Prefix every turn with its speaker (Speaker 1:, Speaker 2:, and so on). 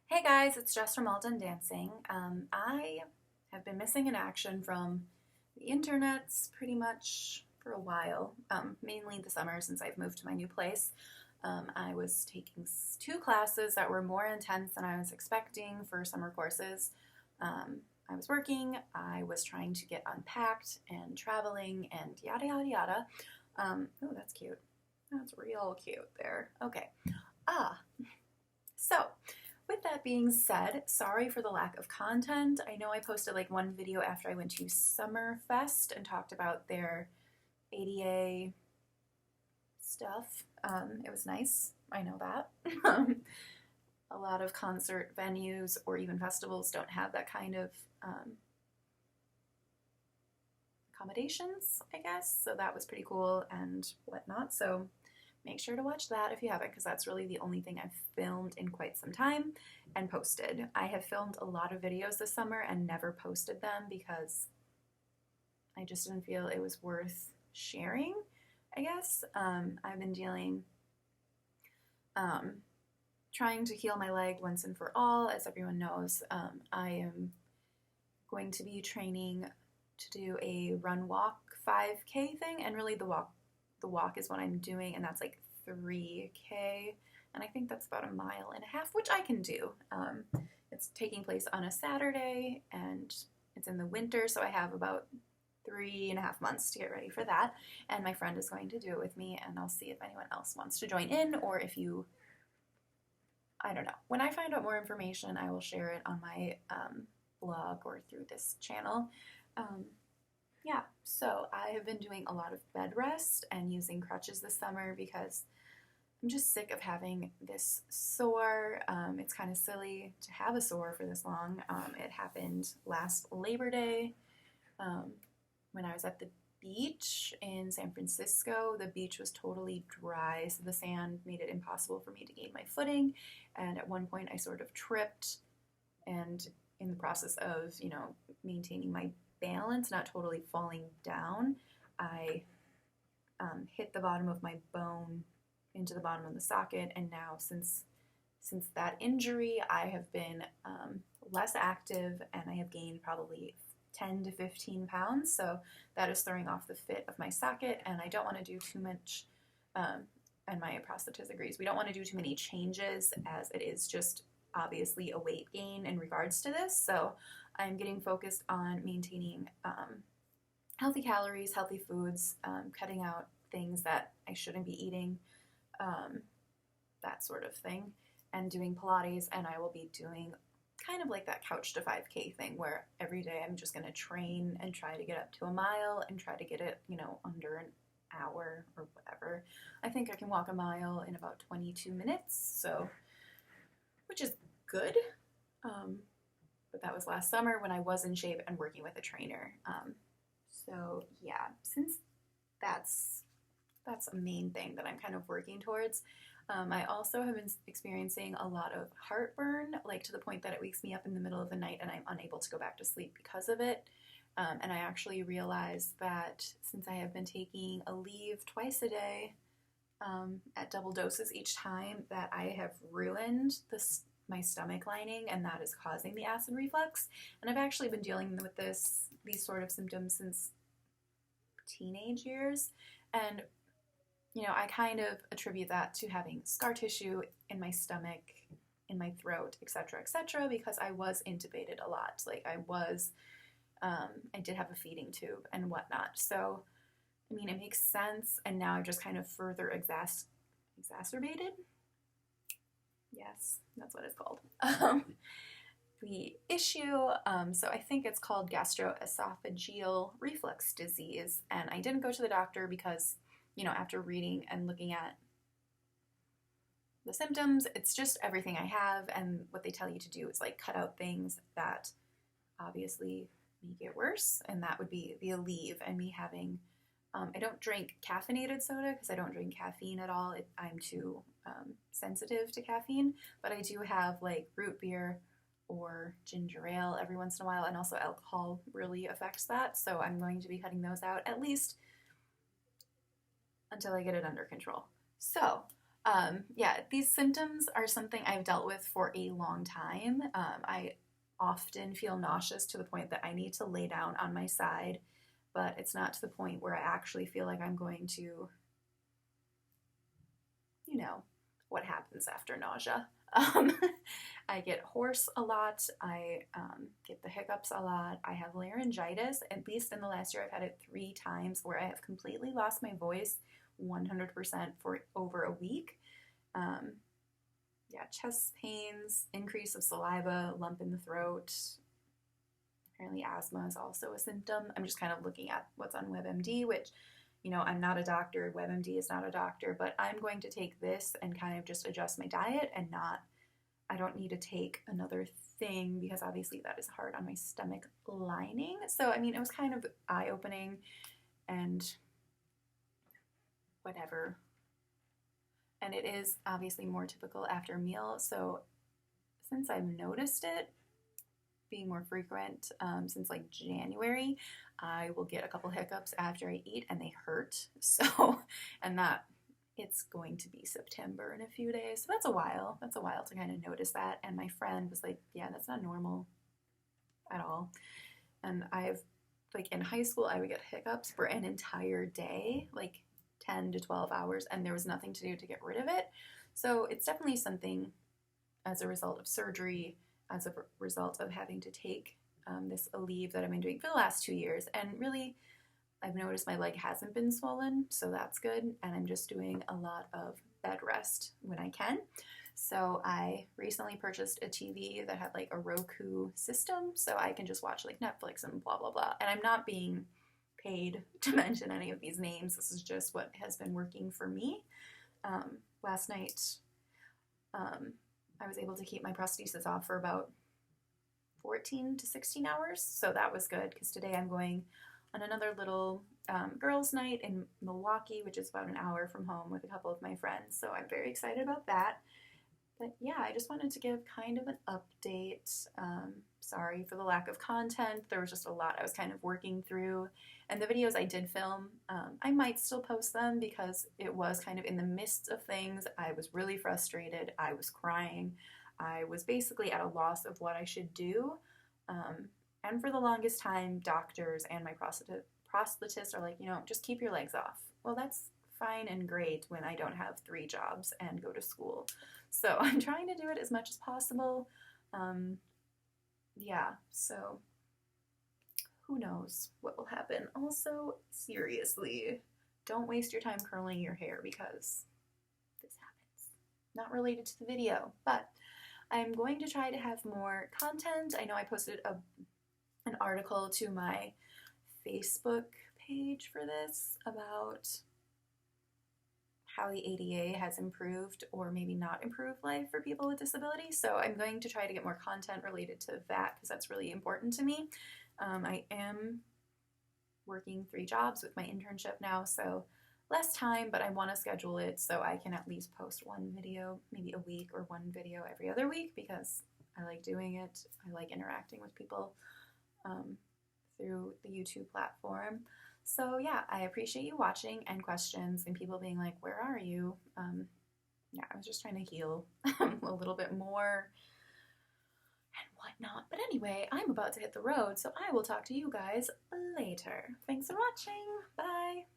Speaker 1: Hey guys, it's Jess from All Done Dancing. I have been missing in action from the internets pretty much for a while, mainly the summer since I've moved to my new place. I was taking two classes that were more intense than I was expecting for summer courses. I was working, I was trying to get unpacked and traveling and yada yada yada. Oh, that's cute. That's real cute there. Okay. Ah, so with that being said, sorry for the lack of content. I know I posted like one video after I went to Summerfest and talked about their ADA stuff. It was nice. I know that. A lot of concert venues or even festivals don't have that kind of accommodations, I guess. So that was pretty cool and whatnot. So make sure to watch that if you haven't, because that's really the only thing I've filmed in quite some time and posted. I have filmed a lot of videos this summer and never posted them because I just didn't feel it was worth sharing, I guess. I've been trying to heal my leg once and for all. As everyone knows, I am going to be training to do a run walk 5K thing, and really the walk is what I'm doing, and that's like 3K, and I think that's about a mile and a half, which I can do. It's taking place on a Saturday, and it's in the winter, so I have about 3.5 months to get ready for that, and my friend is going to do it with me, and I'll see if anyone else wants to join in, or if you, I don't know. When I find out more information, I will share it on my blog or through this channel. Yeah, so I have been doing a lot of bed rest and using crutches this summer because I'm just sick of having this sore. It's kind of silly to have a sore for this long. It happened last Labor Day when I was at the beach in San Francisco. The beach was totally dry, so the sand made it impossible for me to gain my footing. And at one point, I sort of tripped, and in the process of, maintaining my balance, not totally falling down, I hit the bottom of my bone into the bottom of the socket, and now since that injury, I have been less active, and I have gained probably 10 to 15 pounds. So that is throwing off the fit of my socket, and I don't want to do too much. And my prosthetist agrees. We don't want to do too many changes, as it is just obviously a weight gain in regards to this. So I'm getting focused on maintaining healthy calories, healthy foods, cutting out things that I shouldn't be eating, that sort of thing, and doing Pilates. And I will be doing kind of like that couch to 5K thing where every day I'm just going to train and try to get up to a mile and try to get it, under an hour or whatever. I think I can walk a mile in about 22 minutes, so, which is good. But that was last summer when I was in shape and working with a trainer. So yeah, since that's a main thing that I'm kind of working towards. I also have been experiencing a lot of heartburn, like to the point that it wakes me up in the middle of the night and I'm unable to go back to sleep because of it. And I actually realized that since I have been taking Aleve twice a day at double doses each time, that I have ruined my stomach lining, and that is causing the acid reflux. And I've actually been dealing with these sort of symptoms since teenage years. And I kind of attribute that to having scar tissue in my stomach, in my throat, etc., etc., because I was intubated a lot. Like I did have a feeding tube and whatnot. So, it makes sense. And now I've just kind of further exacerbated. Yes, that's what it's called. The issue, so I think it's called gastroesophageal reflux disease. And I didn't go to the doctor because, after reading and looking at the symptoms, it's just everything I have. And what they tell you to do is like cut out things that obviously make it worse. And that would be the Aleve, and me having, I don't drink caffeinated soda because I don't drink caffeine at all. I'm too sensitive to caffeine, but I do have like root beer or ginger ale every once in a while, and also alcohol really affects that. So I'm going to be cutting those out at least until I get it under control. So Yeah, these symptoms are something I've dealt with for a long time. I often feel nauseous to the point that I need to lay down on my side, but it's not to the point where I actually feel like I'm going to, you know, what happens after nausea. Um, I get hoarse a lot. I get the hiccups a lot. I have laryngitis. At least in the last year, I've had it 3 times where I have completely lost my voice 100% for over a week. Um, yeah, chest pains, increase of saliva, lump in the throat. Apparently, asthma is also a symptom. I'm just kind of looking at what's on WebMD, which, I'm not a doctor. WebMD is not a doctor, but I'm going to take this and kind of just adjust my diet and not, I don't need to take another thing because obviously that is hard on my stomach lining. So, I mean, it was kind of eye opening and whatever. And it is obviously more typical after a meal. So, since I've noticed it being more frequent since like January, I will get a couple hiccups after I eat and they hurt. So, and that it's going to be September in a few days. So that's a while. That's a while to kind of notice that. And my friend was like, yeah, that's not normal at all. And I've, like in high school, I would get hiccups for an entire day, like 10 to 12 hours, and there was nothing to do to get rid of it. So it's definitely something as a result of surgery, as a result of having to take this Aleve that I've been doing for the last 2 years. And really, I've noticed my leg hasn't been swollen, so that's good. And I'm just doing a lot of bed rest when I can. So I recently purchased a TV that had like a Roku system, so I can just watch like Netflix and blah, blah, blah. And I'm not being paid to mention any of these names. This is just what has been working for me. Last night, I was able to keep my prosthesis off for about 14 to 16 hours, so that was good because today I'm going on another little girls' night in Milwaukee, which is about an hour from home with a couple of my friends, so I'm very excited about that. But yeah, I just wanted to give kind of an update. Sorry for the lack of content. There was just a lot I was kind of working through. And the videos I did film, I might still post them because it was kind of in the midst of things. I was really frustrated. I was crying. I was basically at a loss of what I should do. And for the longest time, doctors and my prosthetist are like, just keep your legs off. Well, that's fine and great when I don't have 3 jobs and go to school. So I'm trying to do it as much as possible. Yeah, so who knows what will happen. Also, seriously, don't waste your time curling your hair because this happens. Not related to the video, but I'm going to try to have more content. I know I posted an article to my Facebook page for this about how the ADA has improved or maybe not improved life for people with disabilities. So I'm going to try to get more content related to that because that's really important to me. I am working 3 jobs with my internship now, so less time, but I want to schedule it so I can at least post 1 video maybe a week or 1 video every other week because I like doing it. I like interacting with people through the YouTube platform. So yeah, I appreciate you watching and questions and people being like, where are you? Yeah, I was just trying to heal a little bit more and whatnot. But anyway, I'm about to hit the road, so I will talk to you guys later. Thanks for watching. Bye.